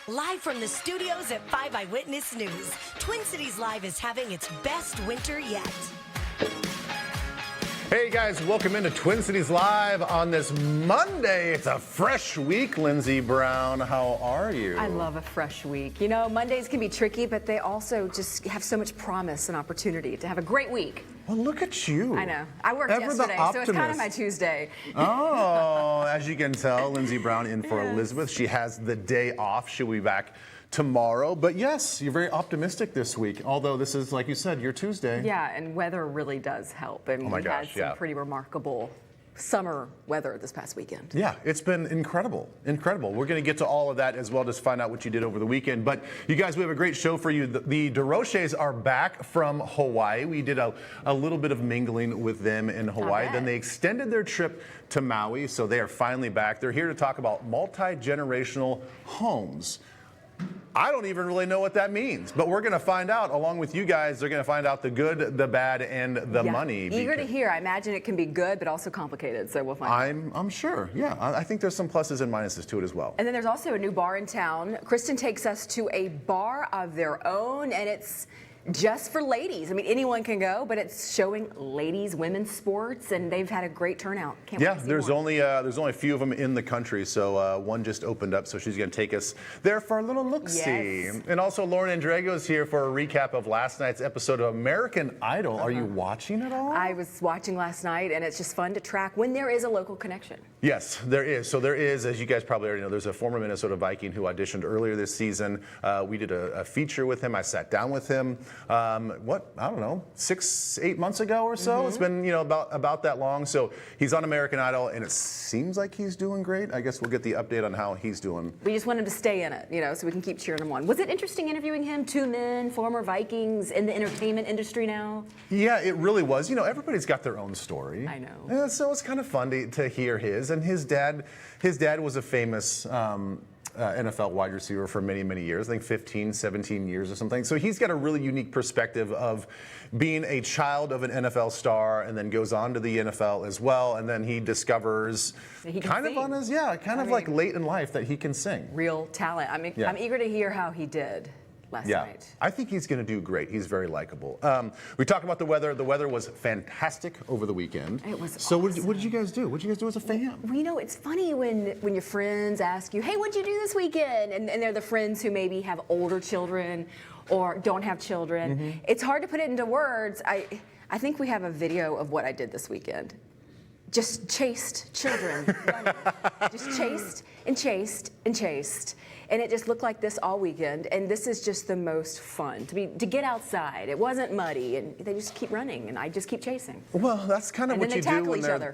Live from the studios at 5 Eyewitness News, Twin Cities Live is having its best winter yet. Hey guys, welcome into Twin Cities Live on this Monday. It's a fresh week. Lindsey Brown, how are you? I love a fresh week. You know, Mondays can be tricky, but they also just have so much promise and opportunity to have a great week. Well, look at you. I know. I worked yesterday, so it's kind of my Tuesday. Oh, as you can tell, Lindsey Brown in for Elizabeth. She has the day off. She'll be back tomorrow. But yes, you're very optimistic this week, although this is, like you said, your Tuesday. Yeah, and weather really does help. And oh my gosh, we had some pretty remarkable summer weather this past weekend. Yeah, it's been incredible, incredible. We're going to get to all of that as well, just find out what you did over the weekend. But you guys, we have a great show for you. The DeRoches are back from Hawaii. We did a little bit of mingling with them in Hawaii. Then they extended their trip to Maui, so they are finally back. They're here to talk about multi-generational homes. I don't even really know what that means, but we're going to find out along with you guys. They're going to find out the good, the bad, and the money. Eager to hear. I imagine it can be good, but also complicated, so we'll find out. I'm sure, yeah. I think there's some pluses and minuses to it as well. And then there's also a new bar in town. Kristen takes us to a bar of their own, and it's just for ladies. I mean, anyone can go, but it's showing ladies, women's sports, and they've had a great turnout. Can't wait to see there's more. only a few of them in the country, so one just opened up, so she's going to take us there for a little look-see. Yes. And also, Lauren Andrego is here for a recap of last night's episode of American Idol. Are you watching it all? I was watching last night, and it's just fun to track when there is a local connection. Yes, there is. So there is, as you guys probably already know, there's a former Minnesota Viking who auditioned earlier this season. We did a feature with him. I sat down with him. I don't know, 6-8 months ago or so. It's been, about that long. So he's on American Idol, and it seems like he's doing great. I guess we'll get the update on how he's doing. We just want him to stay in it, so we can keep cheering him on. Was it interesting interviewing him? Two men, former Vikings in the entertainment industry now. Yeah, it really was. Everybody's got their own story. I know. Yeah, so it's kind of fun to hear his. And his dad was a famous NFL wide receiver for many, many years, I think 15, 17 years or something. So he's got a really unique perspective of being a child of an NFL star and then goes on to the NFL as well. And then he discovers like late in life that he can sing. Real talent. I'm eager to hear how he did last night. I think he's going to do great. He's very likable. We talked about the weather. The weather was fantastic over the weekend. It was So awesome. what did you guys do? What did you guys do as a fan? Well, it's funny when your friends ask you, hey, what'd you do this weekend? And they're the friends who maybe have older children or don't have children. It's hard to put it into words. I think we have a video of what I did this weekend. Just chased children. Just chased and chased and chased. And it just looked like this all weekend. And this is just the most fun, to get outside. It wasn't muddy, and they just keep running, and I just keep chasing. Well, that's kind of what you do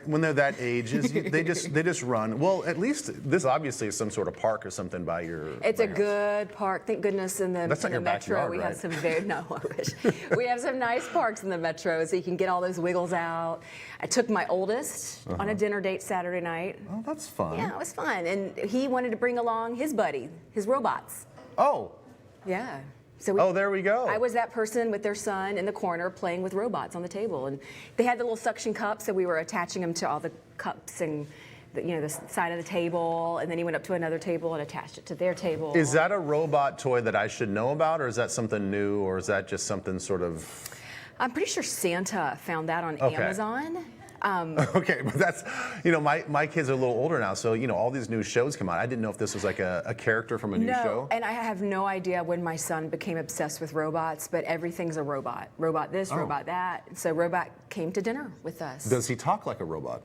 when they're that age. Is they just run. Well, at least this obviously is some sort of park or something by your. It's a good park. Thank goodness in the That's not your metro backyard, we right? have some I wish. We have some nice parks in the metro, so you can get all those wiggles out. I took my oldest on a dinner date Saturday night. Oh, that's fun. Yeah, it was fun, and he wanted to bring along his buddy, his robots. Oh. Yeah. So there we go. I was that person with their son in the corner playing with robots on the table, and they had the little suction cups, so we were attaching them to all the cups and the side of the table, and then he went up to another table and attached it to their table. Is that a robot toy that I should know about, or is that something new, or is that just something sort of? I'm pretty sure Santa found that on Amazon. Okay, but that's, my kids are a little older now, so, all these new shows come out. I didn't know if this was like a character from a new show. And I have no idea when my son became obsessed with robots, but everything's a robot. Robot this, robot that. So Robot came to dinner with us. Does he talk like a robot?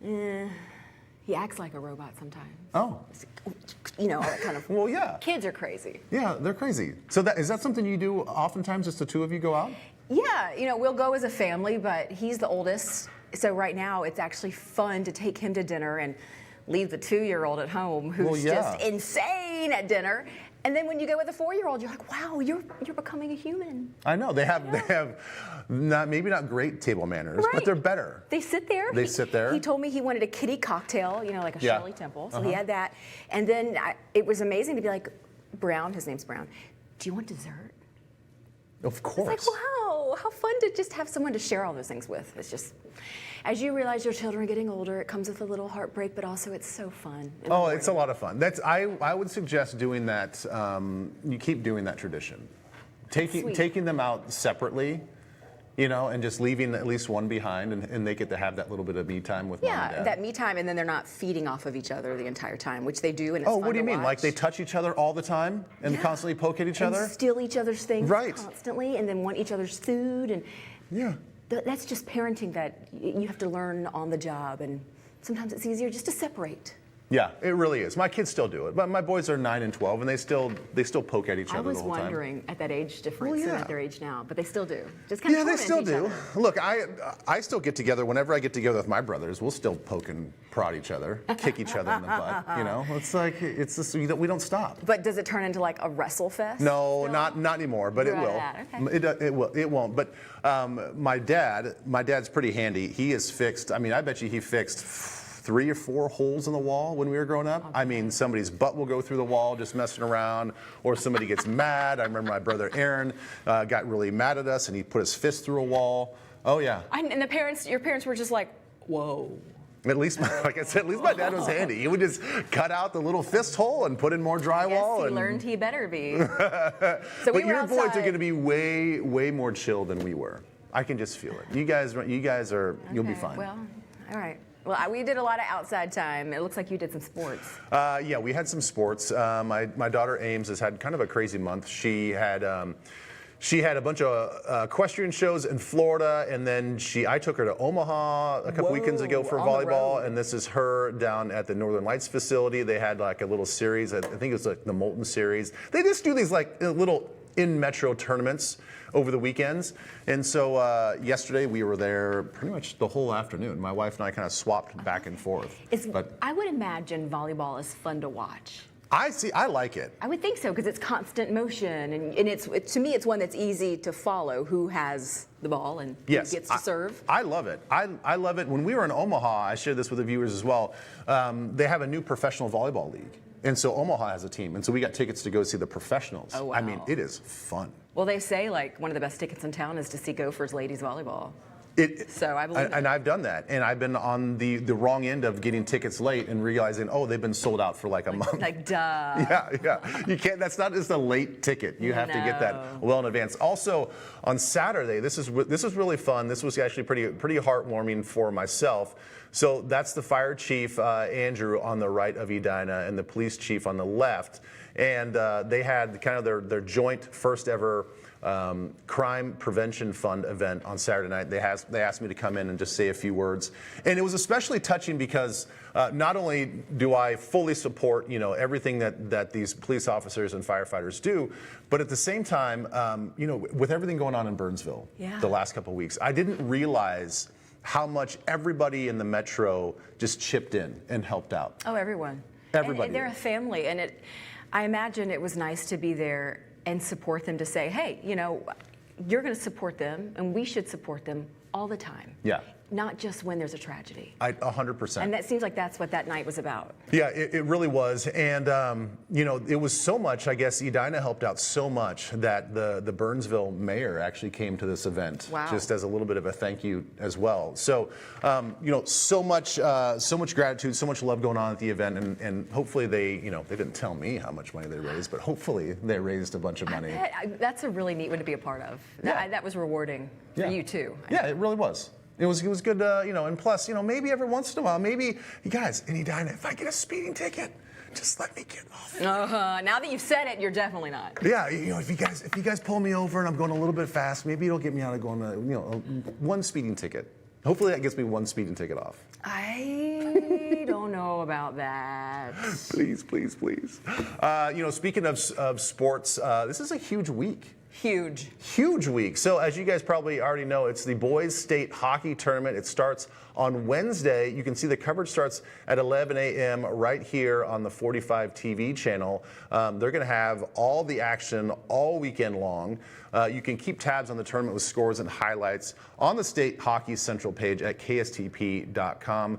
He acts like a robot sometimes. Oh. All that kind of. Well, yeah. Kids are crazy. Yeah, they're crazy. So is that something you do oftentimes, just the two of you go out? Yeah, we'll go as a family, but he's the oldest. So right now it's actually fun to take him to dinner and leave the 2-year-old at home who's just insane at dinner. And then when you go with a 4-year-old, you're like, wow, you're becoming a human. I know. They have maybe not great table manners, but they're better. They sit there. They sit there. He told me he wanted a kitty cocktail, like a Shirley Temple. So he had that. And then it was amazing to be like, Brown, his name's Brown, do you want dessert? Of course. It's like, wow. how fun to just have someone to share all those things with. It's just, as you realize your children are getting older, it comes with a little heartbreak, but also it's so fun. Oh, it's a lot of fun. I would suggest doing that. You keep doing that tradition, taking them out separately, and just leaving at least one behind, and they get to have that little bit of me time with mom and dad. Yeah, that me time, and then they're not feeding off of each other the entire time, which they do, and it's fun what do you to mean? watch. Like they touch each other all the time and constantly poke at each other? And steal each other's things Right. constantly, and then want each other's food, and Yeah. that's just parenting that you have to learn on the job, and sometimes it's easier just to separate. Yeah, it really is. My kids still do it, but my boys are 9 and 12, and they still poke at each I other was the whole time. wondering at that age difference Well, and yeah. at their age now, but they still do. Just kind of Yeah, they still torment do. each other. Look, I still get together. Whenever I get together with my brothers, we'll still poke and prod each other, kick each other in the butt. It's like it's just we don't stop. But does it turn into like a wrestle fest? No, still? not anymore. But it Right, will. okay. It won't. But my dad's pretty handy. He is fixed. I mean, I bet you he fixed 3 or 4 holes in the wall when we were growing up. I mean, somebody's butt will go through the wall just messing around, or somebody gets mad. I remember my brother Aaron got really mad at us, and he put his fist through a wall. Oh yeah. And your parents were just like, whoa. At least, like I said, at least my dad was handy. He would just cut out the little fist hole and put in more drywall. Yes, he learned he better be. So But we were your boys are outside. going to be way more chill than we were. I can just feel it. You guys are. You'll be Okay, fine. Well, all right. Well, we did a lot of outside time. It looks like you did some sports. Yeah, we had some sports. My daughter Ames has had kind of a crazy month. She had a bunch of equestrian shows in Florida, and then I took her to Omaha a couple weekends ago for on the volleyball, road. and this is her down at the Northern Lights facility. They had like a little series. I think it was like the Molten Series. They just do these like little in-metro tournaments over the weekends. And so yesterday we were there pretty much the whole afternoon. My wife and I kind of swapped back and forth. I would imagine volleyball is fun to watch. I like it. I would think so because it's constant motion, and to me it's one that's easy to follow. Who has the ball and who Yes, gets to serve? I love it. I love it. When we were in Omaha, I shared this with the viewers as well. They have a new professional volleyball league, and so Omaha has a team, and so we got tickets to go see the professionals. Oh, wow. I mean, it is fun. Well, they say like one of the best tickets in town is to see Gophers ladies volleyball. So I believe and I've done that, and I've been on the wrong end of getting tickets late and realizing, oh, they've been sold out for like a month. Like, duh. Yeah. You can't. That's not just a late ticket. You have to get that well in advance. Also, on Saturday, this is really fun. This was actually pretty heartwarming for myself. So that's the fire chief Andrew on the right of Edina and the police chief on the left, and they had kind of their joint first ever crime prevention fund event on Saturday night. They asked me to come in and just say a few words, and it was especially touching because not only do I fully support everything that these police officers and firefighters do, but at the same time, with everything going on in Burnsville the last couple of weeks, I didn't realize how much everybody in the metro just chipped in and helped out. Oh, everyone. Everybody. And they're a family, and I imagine it was nice to be there and support them, to say, hey, you're going to support them, and we should support them all the time. Yeah. Not just when there's a tragedy. 100%. And that seems like that's what that night was about. Yeah, it really was. And, it was so much, I guess Edina helped out so much that the Burnsville mayor actually came to this event. Wow. Just as a little bit of a thank you as well. So, so much gratitude, so much love going on at the event. And hopefully they didn't tell me how much money they raised, but hopefully they raised a bunch of money. That's a really neat one to be a part of. Yeah. That was rewarding for you, too. Yeah, it really was. It was good, and plus, maybe every once in a while, maybe, you guys, in Edina, if I get a speeding ticket, just let me get off. Now that you've said it, you're definitely not. Yeah, if you guys pull me over and I'm going a little bit fast, maybe it'll get me out of going one speeding ticket. Hopefully that gets me one speeding ticket off. I don't know about that. Please. Speaking of sports, this is a huge week. Huge week. So as you guys probably already know, it's the boys state hockey tournament. It starts on Wednesday. You can see the coverage starts at 11 a.m. right here on the 45 TV channel. They're going to have all the action all weekend long. You can keep tabs on the tournament with scores and highlights on the State Hockey Central page at kstp.com.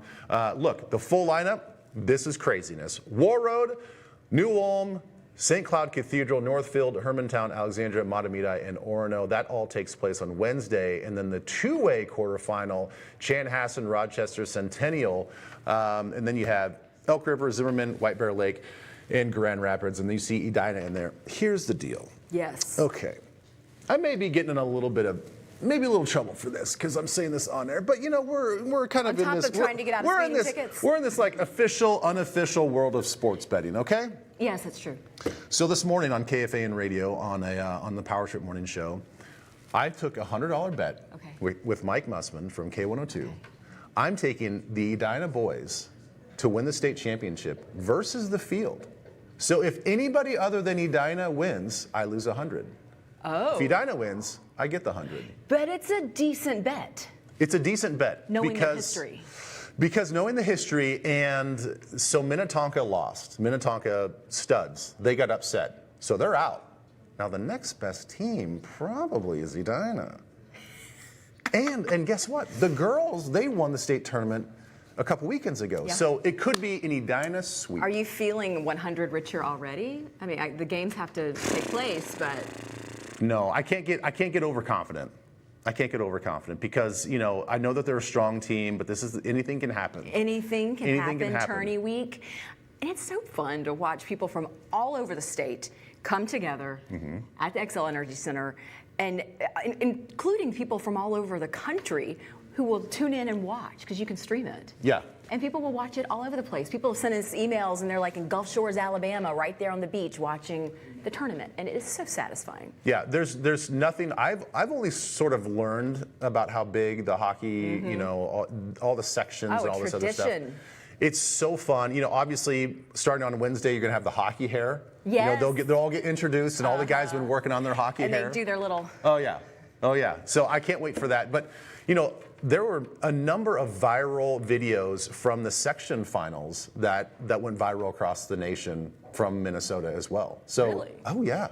Look, the full lineup, this is craziness. War Road, New Ulm, St. Cloud Cathedral, Northfield, Hermantown, Alexandria, Matamidi, and Orono. That all takes place on Wednesday. And then the two-way quarterfinal, Chanhassen, Rochester, Centennial. And then you have Elk River, Zimmerman, White Bear Lake, and Grand Rapids. And then you see Edina in there. Here's the deal. Yes. Okay. I may be getting in a little bit of maybe a little trouble for this because I'm saying this on air, but you know we're kind of On top in this. of trying to get out of speeding tickets. We're in this like official, unofficial world of sports betting. Okay. Yes, that's true. So this morning on KFAN Radio on the Power Trip Morning Show, I took a $100 bet with Mike Mussman from K102. Okay. I'm taking the Edina boys to win the state championship versus the field. So if anybody other than Edina wins, I lose 100. Oh. If Edina wins, I get the 100. But it's a decent bet. It's a decent bet. Knowing the history. Because knowing the history, and so Minnetonka lost. Minnetonka studs, they got upset. So they're out. Now the next best team probably is Edina. And guess what? The girls, they won the state tournament a couple weekends ago. Yeah. So it could be an Edina sweep. Are you feeling 100 richer already? I mean, the games have to take place, but... No, I can't get overconfident. I can't get overconfident because, you know, I know that they're a strong team, but anything can happen. Anything can happen. Tourney week. And it's so fun to watch people from all over the state come together at the Xcel Energy Center, and including people from all over the country who will tune in and watch because you can stream it. Yeah. And people will watch it all over the place. People send us emails and they're like in Gulf Shores, Alabama, right there on the beach watching the tournament, and it is so satisfying. Yeah, there's nothing. I've only sort of learned about how big the hockey, you know, all the sections and all this other stuff. It's so fun. You know, obviously starting on Wednesday, you're gonna have the hockey hair. Yes. You know, they'll all get introduced, and all the guys have been working on their hockey hair. And they do their little. Oh yeah. Oh yeah. So I can't wait for that. But you know, there were a number of viral videos from the section finals that went viral across the nation from Minnesota as well. So, really? Oh yeah.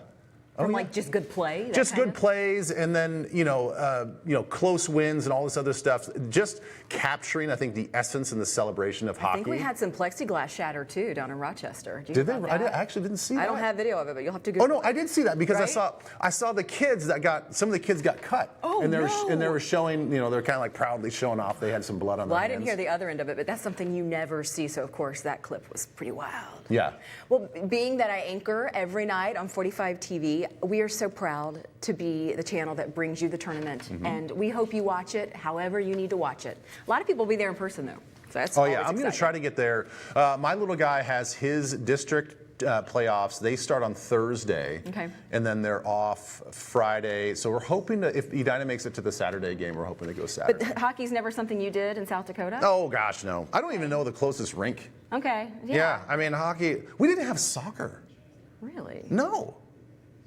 From like just good play? Just good plays, and then you know, close wins and all this other stuff. Just capturing, I think, the essence and the celebration of hockey. I think we had some plexiglass shatter too down in Rochester. Did they? I actually didn't see that. I don't have video of it, but you'll have to go. Oh no, I did see that because I saw the kids that some of the kids got cut. Oh and they were showing, you know, they're kind of like proudly showing off. They had some blood on their hands. Well, I didn't hear the other end of it, but that's something you never see. So of course that clip was pretty wild. Yeah. Well, being that I anchor every night on 45 TV. We are so proud to be the channel that brings you the tournament, and we hope you watch it however you need to watch it. A lot of people will be there in person, though. So that's I'm going to try to get there. My little guy has his district playoffs. They start on Thursday, and then they're off Friday. So we're hoping to, if Edina makes it to the Saturday game, we're hoping to go Saturday. But hockey's never something you did in South Dakota? Oh, gosh, no. I don't even know the closest rink. Okay. Yeah, I mean, hockey, we didn't have soccer. Really? No.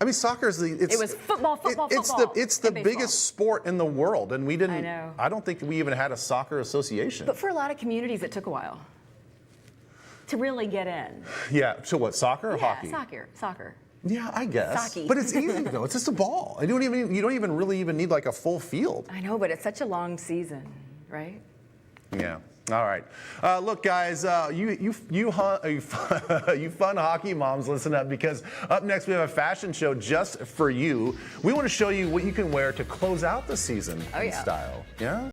I mean, soccer is it was football. It's the biggest sport in the world, and we didn't. I know. I don't think we even had a soccer association. But for a lot of communities, it took a while to really get in. Yeah. So what? Soccer or hockey? Soccer. Yeah, I guess. But it's easy though. It's just a ball. You don't even really need like a full field. I know, but it's such a long season, right? Yeah. All right. Look, guys, you fun hockey moms, listen up, because up next we have a fashion show just for you. We want to show you what you can wear to close out the season in style. Yeah?